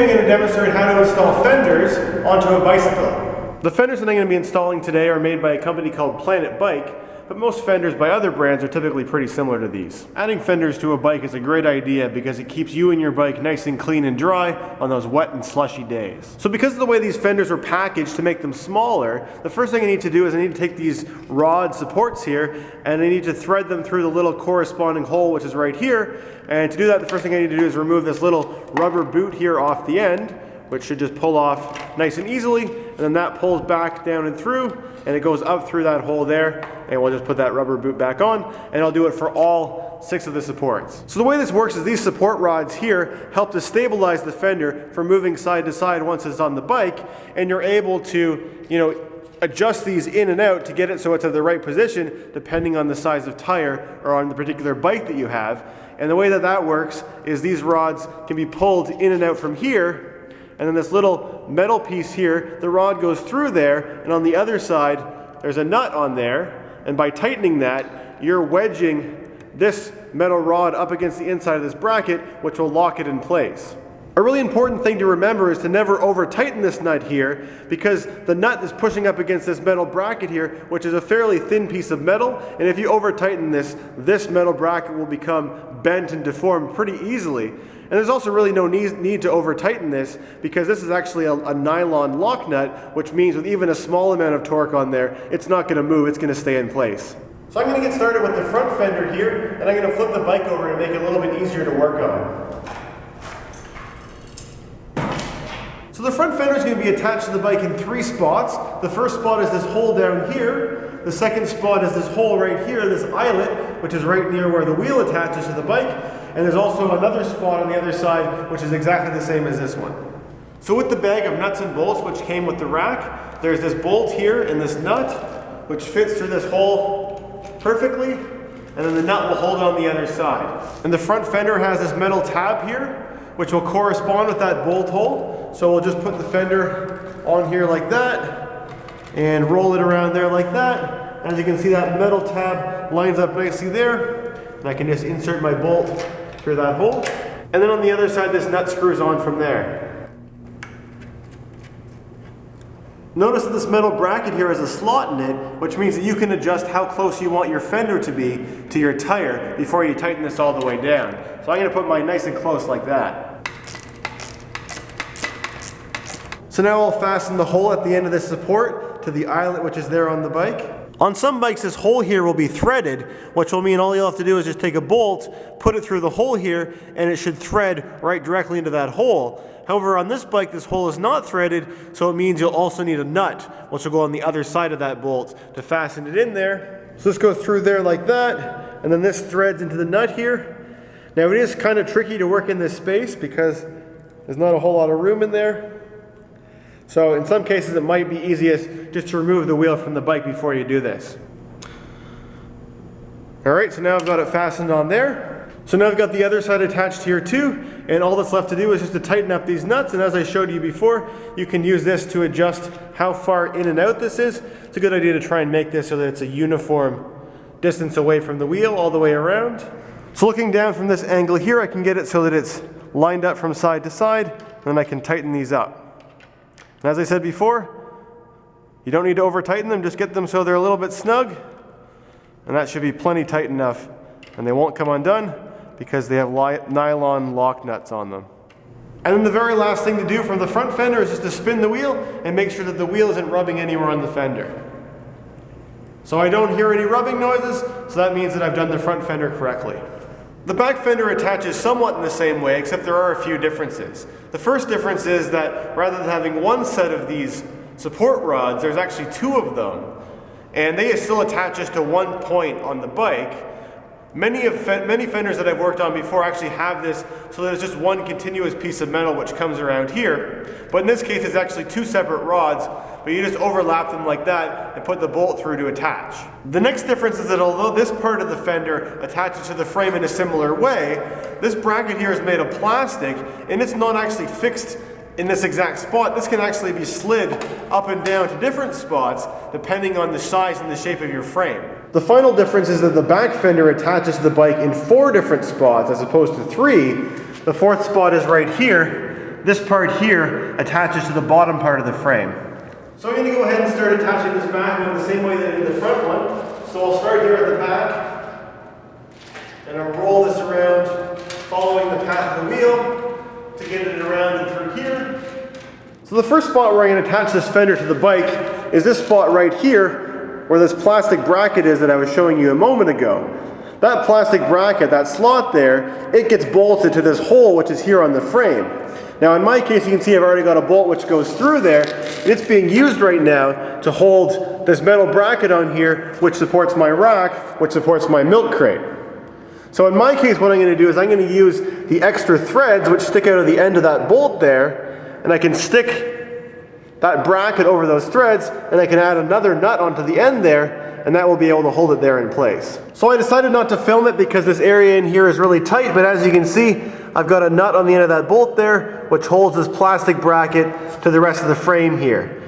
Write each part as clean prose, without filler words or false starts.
I'm going to demonstrate how to install fenders onto a bicycle. The fenders that I'm going to be installing today are made by a company called Planet Bike, but most fenders by other brands are typically pretty similar to these. Adding fenders to a bike is a great idea because it keeps you and your bike nice and clean and dry on those wet and slushy days. So because of the way these fenders were packaged to make them smaller, the first thing I need to do is I need to take these rod supports here and I need to thread them through the little corresponding hole, which is right here. And to do that, the first thing I need to do is remove this little rubber boot here off the end, which should just pull off nice and easily, and then that pulls back down and through, and it goes up through that hole there, and we'll just put that rubber boot back on, and I'll do it for all 6 of the supports. So the way this works is these support rods here help to stabilize the fender from moving side to side once it's on the bike, and you're able to, adjust these in and out to get it so it's at the right position depending on the size of tire or on the particular bike that you have. And the way that that works is these rods can be pulled in and out from here, and then this little metal piece here, the rod goes through there, and on the other side there's a nut on there, and by tightening that you're wedging this metal rod up against the inside of this bracket, which will lock it in place. A really important thing to remember is to never over tighten this nut here, because the nut is pushing up against this metal bracket here, which is a fairly thin piece of metal, and if you over tighten this metal bracket will become bent and deformed pretty easily. And there's also really no need to over tighten this, because this is actually a nylon lock nut, which means with even a small amount of torque on there, it's not going to move, it's going to stay in place. So I'm going to get started with the front fender here, and I'm going to flip the bike over and make it a little bit easier to work on. So the front fender is going to be attached to the bike in 3 spots. The first spot is this hole down here. The second spot is this hole right here, this eyelet, which is right near where the wheel attaches to the bike. And there's also another spot on the other side, which is exactly the same as this one. So with the bag of nuts and bolts, which came with the rack, there's this bolt here and this nut, which fits through this hole perfectly. And then the nut will hold it on the other side. And the front fender has this metal tab here, which will correspond with that bolt hole. So we'll just put the fender on here like that and roll it around there like that. As you can see, that metal tab lines up nicely there, and I can just insert my bolt through that hole. And then on the other side, this nut screws on from there. Notice that this metal bracket here has a slot in it, which means that you can adjust how close you want your fender to be to your tire before you tighten this all the way down. So I'm going to put mine nice and close like that. So now I'll fasten the hole at the end of this support to the eyelet which is there on the bike. On some bikes this hole here will be threaded, which will mean all you'll have to do is just take a bolt, put it through the hole here, and it should thread right directly into that hole. However, on this bike this hole is not threaded, so it means you'll also need a nut, which will go on the other side of that bolt to fasten it in there. So this goes through there like that, and then this threads into the nut here. Now it is kind of tricky to work in this space because there's not a whole lot of room in there. So in some cases it might be easiest just to remove the wheel from the bike before you do this. Alright, so now I've got it fastened on there. So now I've got the other side attached here too, and all that's left to do is just to tighten up these nuts, and as I showed you before, you can use this to adjust how far in and out this is. It's a good idea to try and make this so that it's a uniform distance away from the wheel all the way around. So looking down from this angle here, I can get it so that it's lined up from side to side, and then I can tighten these up. And as I said before, you don't need to over tighten them, just get them so they're a little bit snug, and that should be plenty tight enough, and they won't come undone because they have nylon lock nuts on them. And then the very last thing to do from the front fender is just to spin the wheel and make sure that the wheel isn't rubbing anywhere on the fender. So I don't hear any rubbing noises, so that means that I've done the front fender correctly. The back fender attaches somewhat in the same way, except there are a few differences. The first difference is that rather than having one set of these support rods, there's actually 2 of them, and they still attach just to one point on the bike. Many fenders that I've worked on before actually have this so that it's just one continuous piece of metal which comes around here. But in this case it's actually 2 separate rods, but you just overlap them like that and put the bolt through to attach. The next difference is that although this part of the fender attaches to the frame in a similar way, this bracket here is made of plastic and it's not actually fixed in this exact spot. This can actually be slid up and down to different spots depending on the size and the shape of your frame. The final difference is that the back fender attaches to the bike in 4 different spots as opposed to 3. The 4th spot is right here, this part here attaches to the bottom part of the frame. So I'm going to go ahead and start attaching this back one the same way that I did the front one. So I'll start here at the back, and I'll roll this around following the path of the wheel to get it around and through here. So the first spot where I'm going to attach this fender to the bike is this spot right here where this plastic bracket is that I was showing you a moment ago. That plastic bracket, that slot there, it gets bolted to this hole which is here on the frame. Now in my case you can see I've already got a bolt which goes through there. It's being used right now to hold this metal bracket on here which supports my rack, which supports my milk crate. So in my case what I'm going to do is I'm going to use the extra threads which stick out of the end of that bolt there, and I can stick that bracket over those threads, and I can add another nut onto the end there, and that will be able to hold it there in place. So I decided not to film it because this area in here is really tight, but as you can see, I've got a nut on the end of that bolt there, which holds this plastic bracket to the rest of the frame here.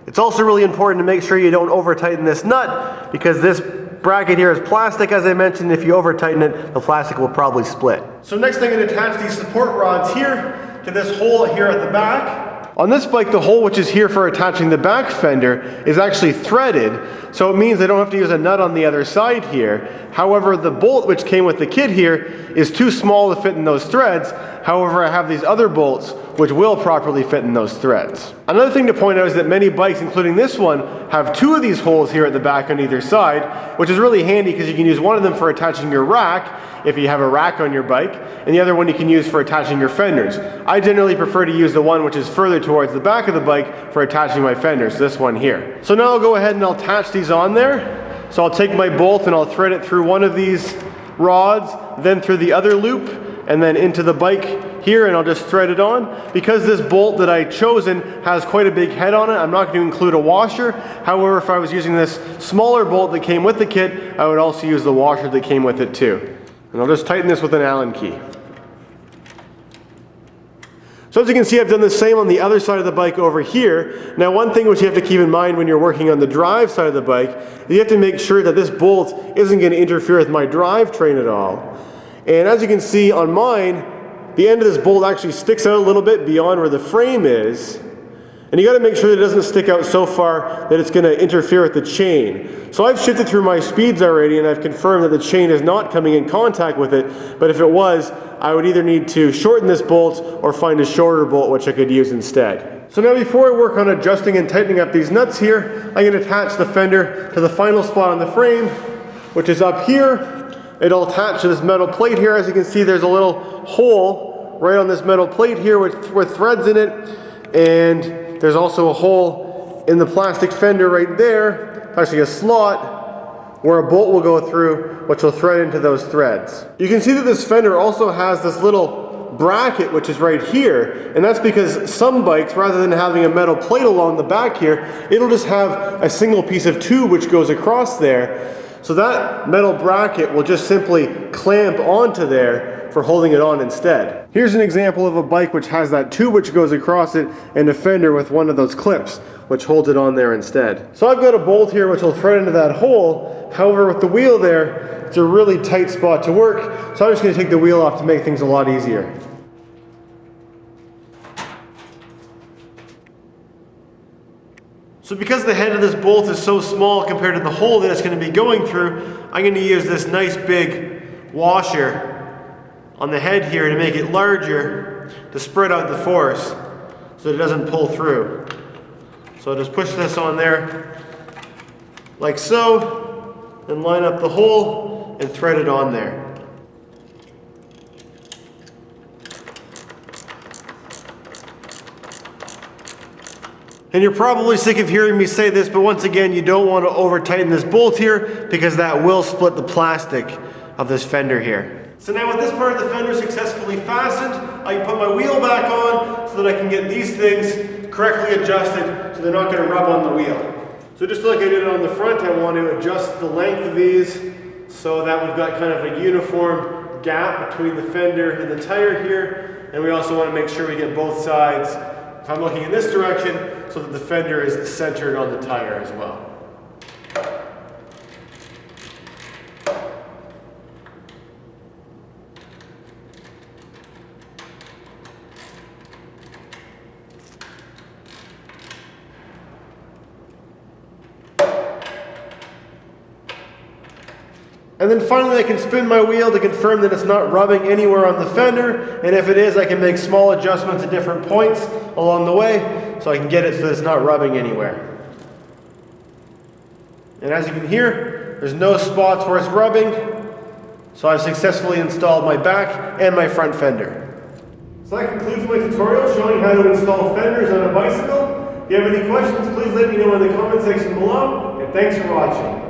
It's also really important to make sure you don't over tighten this nut, because this bracket here is plastic, as I mentioned. If you over tighten it, the plastic will probably split. So next I'm going to attach these support rods here to this hole here at the back. On this bike, the hole which is here for attaching the back fender is actually threaded, so it means I don't have to use a nut on the other side here. However, the bolt which came with the kit here is too small to fit in those threads. However, I have these other bolts which will properly fit in those threads. Another thing to point out is that many bikes, including this one, have two of these holes here at the back on either side, which is really handy because you can use one of them for attaching your rack if you have a rack on your bike, and the other one you can use for attaching your fenders. I generally prefer to use the one which is further towards the back of the bike for attaching my fenders, this one here. So now I'll go ahead and I'll attach these on there. So I'll take my bolt and I'll thread it through one of these rods, then through the other loop, and then into the bike here, and I'll just thread it on. Because this bolt that I chosen has quite a big head on it, I'm not going to include a washer. However, if I was using this smaller bolt that came with the kit, I would also use the washer that came with it too. And I'll just tighten this with an Allen key. So as you can see, I've done the same on the other side of the bike over here. Now one thing which you have to keep in mind when you're working on the drive side of the bike, you have to make sure that this bolt isn't going to interfere with my drivetrain at all. And as you can see on mine, the end of this bolt actually sticks out a little bit beyond where the frame is. And you got to make sure that it doesn't stick out so far that it's going to interfere with the chain. So I've shifted through my speeds already, and I've confirmed that the chain is not coming in contact with it. But if it was, I would either need to shorten this bolt or find a shorter bolt which I could use instead. So now before I work on adjusting and tightening up these nuts here, I'm going to attach the fender to the final spot on the frame, which is up here. It'll attach to this metal plate here. As you can see, there's a little hole right on this metal plate here with threads in it, and there's also a hole in the plastic fender right there, actually a slot where a bolt will go through, which will thread into those threads. You can see that this fender also has this little bracket which is right here, and that's because some bikes, rather than having a metal plate along the back here, it'll just have a single piece of tube which goes across there. So that metal bracket will just simply clamp onto there for holding it on instead. Here's an example of a bike which has that tube which goes across it and a fender with one of those clips which holds it on there instead. So I've got a bolt here which will thread into that hole. However, with the wheel there, it's a really tight spot to work, so I'm just going to take the wheel off to make things a lot easier. So because the head of this bolt is so small compared to the hole that it's going to be going through, I'm going to use this nice big washer on the head here to make it larger to spread out the force so that it doesn't pull through. So I'll just push this on there like so, and line up the hole and thread it on there. And you're probably sick of hearing me say this, but once again, you don't want to over tighten this bolt here because that will split the plastic of this fender here. So now with this part of the fender successfully fastened, I can put my wheel back on so that I can get these things correctly adjusted so they're not going to rub on the wheel. So just like I did on the front, I want to adjust the length of these so that we've got kind of a uniform gap between the fender and the tire here. And we also want to make sure we get both sides, if I'm looking in this direction, so that the fender is centered on the tire as well. And then finally I can spin my wheel to confirm that it's not rubbing anywhere on the fender, and if it is, I can make small adjustments at different points along the way so I can get it so that it's not rubbing anywhere. And as you can hear, there's no spots where it's rubbing, so I've successfully installed my back and my front fender. So that concludes my tutorial showing how to install fenders on a bicycle. If you have any questions, please let me know in the comment section below, and thanks for watching.